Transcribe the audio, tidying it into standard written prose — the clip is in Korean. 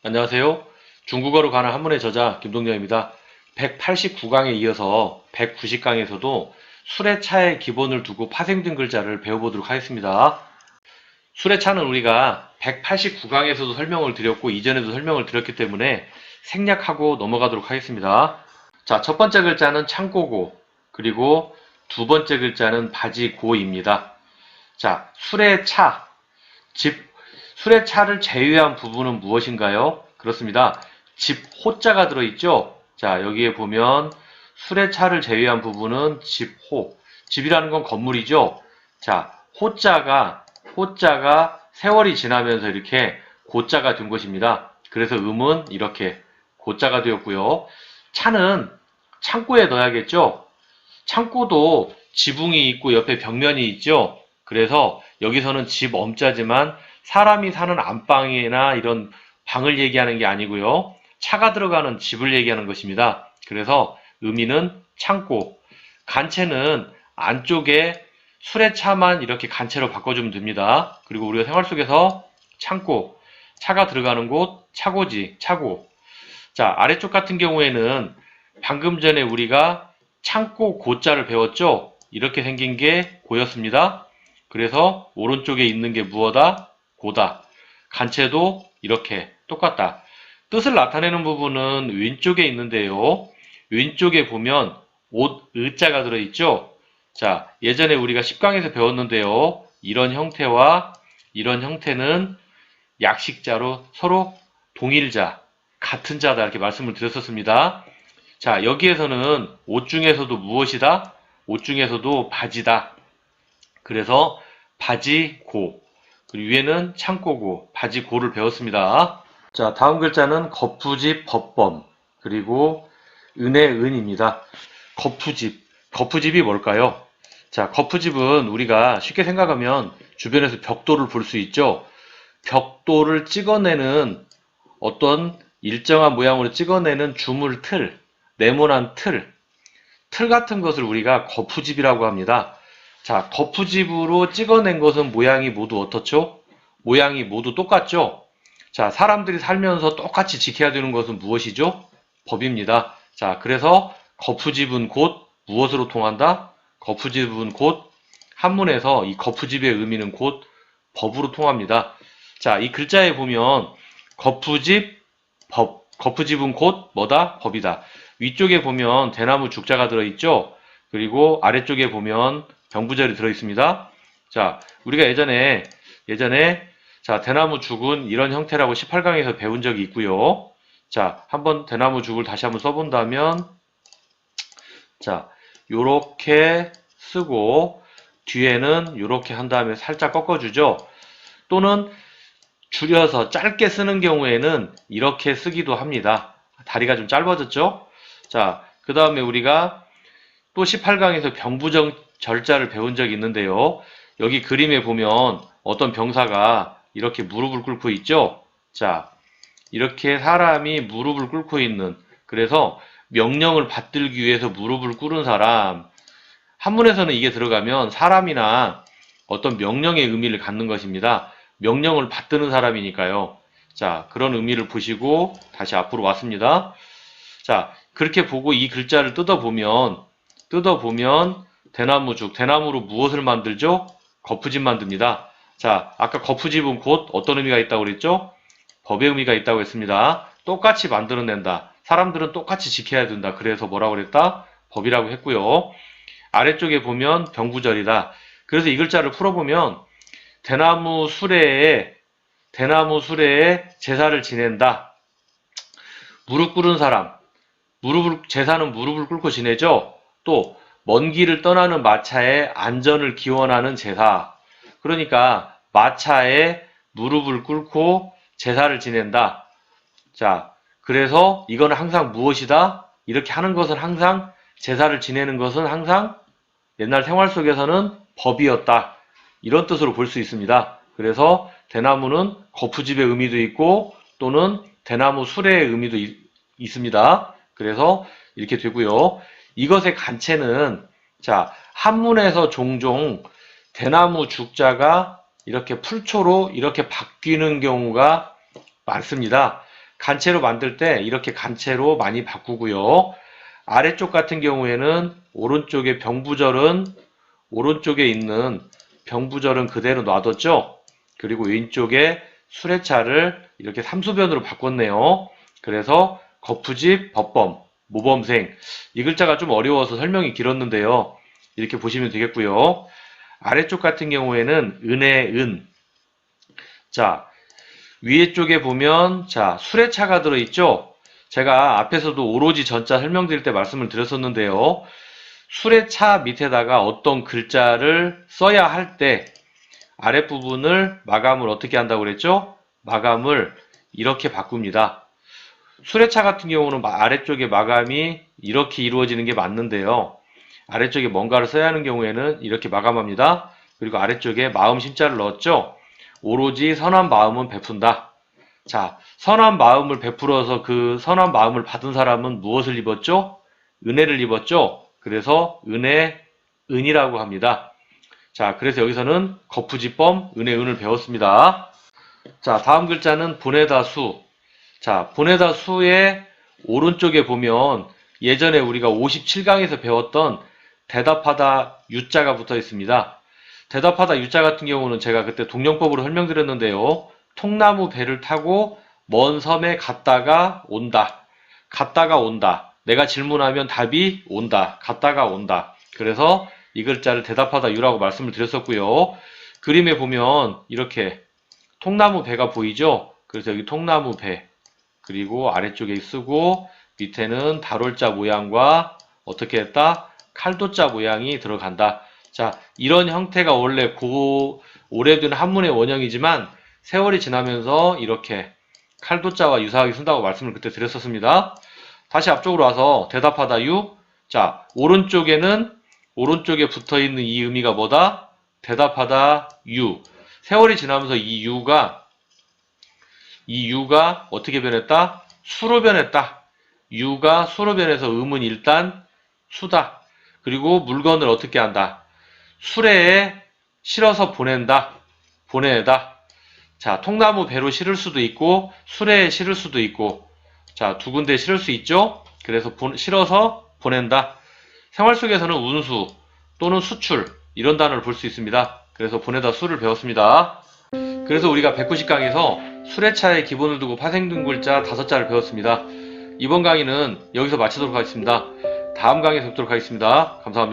안녕하세요. 중국어로 가는 한문의 저자 김동렬입니다. 189강에 이어서 190강에서도 수레차의 기본을 두고 파생된 글자를 배워보도록 하겠습니다. 수레차는 우리가 189강에서도 설명을 드렸고 이전에도 설명을 드렸기 때문에 생략하고 넘어가도록 하겠습니다. 자, 첫 번째 글자는 창고고, 그리고 두 번째 글자는 바지고입니다. 자, 수레차, 수레차를 제외한 부분은 무엇인가요? 그렇습니다. 집 호자가 들어있죠? 자, 여기에 보면 수레차를 제외한 부분은 집호. 집이라는 건 건물이죠? 자, 호자가 세월이 지나면서 이렇게 고자가 된 것입니다. 그래서 음은 이렇게 고자가 되었고요. 차는 창고에 넣어야겠죠? 창고도 지붕이 있고 옆에 벽면이 있죠? 그래서 여기서는 집 엄자지만 사람이 사는 안방이나 이런 방을 얘기하는 게 아니고요. 차가 들어가는 집을 얘기하는 것입니다. 그래서 의미는 창고. 간체는 안쪽에 수레차만 이렇게 간체로 바꿔주면 됩니다. 그리고 우리가 생활 속에서 창고, 차가 들어가는 곳, 차고지, 차고. 자, 아래쪽 같은 경우에는 방금 전에 우리가 창고 고자를 배웠죠? 이렇게 생긴 게 고였습니다. 그래서 오른쪽에 있는 게 무엇다? 고다. 간체도 이렇게 똑같다. 뜻을 나타내는 부분은 왼쪽에 있는데요. 왼쪽에 보면 옷, 의자가 들어있죠? 자, 예전에 우리가 10강에서 배웠는데요. 이런 형태와 이런 형태는 약식자로 서로 동일자, 같은 자다 이렇게 말씀을 드렸었습니다. 자, 여기에서는 옷 중에서도 무엇이다? 옷 중에서도 바지다. 그래서 바지고, 그리고 위에는 창고고, 바지고를 배웠습니다. 자, 다음 글자는 거푸집, 법범, 그리고 은혜은입니다. 거푸집이 뭘까요? 자, 거푸집은 우리가 쉽게 생각하면 주변에서 벽돌을 볼 수 있죠? 벽돌을 찍어내는 어떤 일정한 모양으로 찍어내는 주물 틀, 네모난 틀 같은 것을 우리가 거푸집이라고 합니다. 자, 거푸집으로 찍어낸 것은 모양이 모두 어떻죠? 모양이 모두 똑같죠? 자, 사람들이 살면서 똑같이 지켜야 되는 것은 무엇이죠? 법입니다. 자, 그래서 거푸집은 곧 무엇으로 통한다? 거푸집은 곧 한문에서 이 거푸집의 의미는 곧 법으로 통합니다. 자, 이 글자에 보면 거푸집, 법, 거푸집은 곧 뭐다? 법이다. 위쪽에 보면 대나무 죽자가 들어있죠? 그리고 아래쪽에 보면 병부절이 들어있습니다. 자, 우리가 예전에 자, 대나무 죽은 이런 형태라고 18강에서 배운 적이 있고요. 자, 한번 대나무 죽을 다시 한번 써본다면 자, 요렇게 쓰고 뒤에는 요렇게 한 다음에 살짝 꺾어주죠. 또는 줄여서 짧게 쓰는 경우에는 이렇게 쓰기도 합니다. 다리가 좀 짧아졌죠? 자, 그 다음에 우리가 또 18강에서 병부절자를 배운 적이 있는데요. 여기 그림에 보면 어떤 병사가 이렇게 무릎을 꿇고 있죠? 자, 이렇게 사람이 무릎을 꿇고 있는, 그래서 명령을 받들기 위해서 무릎을 꿇은 사람, 한문에서는 이게 들어가면 사람이나 어떤 명령의 의미를 갖는 것입니다. 명령을 받드는 사람이니까요. 자, 그런 의미를 보시고 다시 앞으로 왔습니다. 자, 그렇게 보고 이 글자를 뜯어보면 대나무죽, 대나무로 무엇을 만들죠? 거푸집 만듭니다. 자, 아까 거푸집은 곧 어떤 의미가 있다고 그랬죠? 법의 의미가 있다고 했습니다. 똑같이 만들어낸다. 사람들은 똑같이 지켜야 된다. 그래서 뭐라고 그랬다? 법이라고 했고요. 아래쪽에 보면 병부절이다. 그래서 이 글자를 풀어보면 대나무 수레에 제사를 지낸다. 무릎 꿇은 사람, 제사는 무릎을 꿇고 지내죠. 또 먼 길을 떠나는 마차의 안전을 기원하는 제사. 그러니까 마차에 무릎을 꿇고 제사를 지낸다. 자, 그래서 이거는 항상 무엇이다? 이렇게 하는 것은 항상 제사를 지내는 것은 항상 옛날 생활 속에서는 법이었다. 이런 뜻으로 볼 수 있습니다. 그래서 대나무는 거푸집의 의미도 있고 또는 대나무 수레의 의미도 있습니다. 그래서 이렇게 되고요. 이것의 간체는 자, 한문에서 종종 대나무 죽자가 이렇게 풀초로 이렇게 바뀌는 경우가 많습니다. 간체로 만들 때 이렇게 간체로 많이 바꾸고요. 아래쪽 같은 경우에는 오른쪽에 병부절은 오른쪽에 있는 병부절은 그대로 놔뒀죠. 그리고 왼쪽에 수레차를 이렇게 삼수변으로 바꿨네요. 그래서 거푸집, 법범, 모범생. 이 글자가 좀 어려워서 설명이 길었는데요. 이렇게 보시면 되겠고요. 아래쪽 같은 경우에는 은의 은. 자, 위에 쪽에 보면 자, 수레차가 들어있죠. 제가 앞에서도 오로지 전자 설명드릴 때 말씀을 드렸었는데요. 수레차 밑에다가 어떤 글자를 써야 할 때 아랫부분을 마감을 어떻게 한다고 그랬죠? 마감을 이렇게 바꿉니다. 수레차 같은 경우는 아래쪽에 마감이 이렇게 이루어지는 게 맞는데요. 아래쪽에 뭔가를 써야 하는 경우에는 이렇게 마감합니다. 그리고 아래쪽에 마음 심자를 넣었죠. 오로지 선한 마음은 베푼다. 자, 선한 마음을 베풀어서 그 선한 마음을 받은 사람은 무엇을 입었죠? 은혜를 입었죠. 그래서 은이라고 합니다. 자, 그래서 여기서는 거푸집범, 은을 배웠습니다. 자, 다음 글자는 보내다 수. 자, 보내다 수의 오른쪽에 보면 예전에 우리가 57강에서 배웠던 대답하다 유자가 붙어 있습니다. 대답하다 유자 같은 경우는 제가 그때 동영법으로 설명드렸는데요. 통나무 배를 타고 먼 섬에 갔다가 온다. 갔다가 온다. 내가 질문하면 답이 온다. 갔다가 온다. 그래서 이 글자를 대답하다 유라고 말씀을 드렸었고요. 그림에 보면 이렇게 통나무 배가 보이죠? 그래서 여기 통나무 배. 그리고 아래쪽에 쓰고 밑에는 다롤자 모양과 어떻게 했다? 칼도자 모양이 들어간다. 자, 이런 형태가 원래 오래된 한문의 원형이지만 세월이 지나면서 이렇게 칼도자와 유사하게 쓴다고 말씀을 그때 드렸었습니다. 다시 앞쪽으로 와서 대답하다 유. 자, 오른쪽에 붙어 있는 이 의미가 뭐다? 대답하다 유. 세월이 지나면서 이 유가 어떻게 변했다? 수로 변했다. 유가 수로 변해서 음은 일단 수다. 그리고 물건을 어떻게 한다? 수레에 실어서 보낸다. 보내다. 자, 통나무 배로 실을 수도 있고 수레에 실을 수도 있고 자, 두 군데 실을 수 있죠? 그래서 실어서 보낸다. 생활 속에서는 운수 또는 수출 이런 단어를 볼 수 있습니다. 그래서 보내다 수를 배웠습니다. 그래서 우리가 190강에서 수레차의 기본을 두고 파생된 글자 5자를 배웠습니다. 이번 강의는 여기서 마치도록 하겠습니다. 다음 강의에서 뵙도록 하겠습니다. 감사합니다.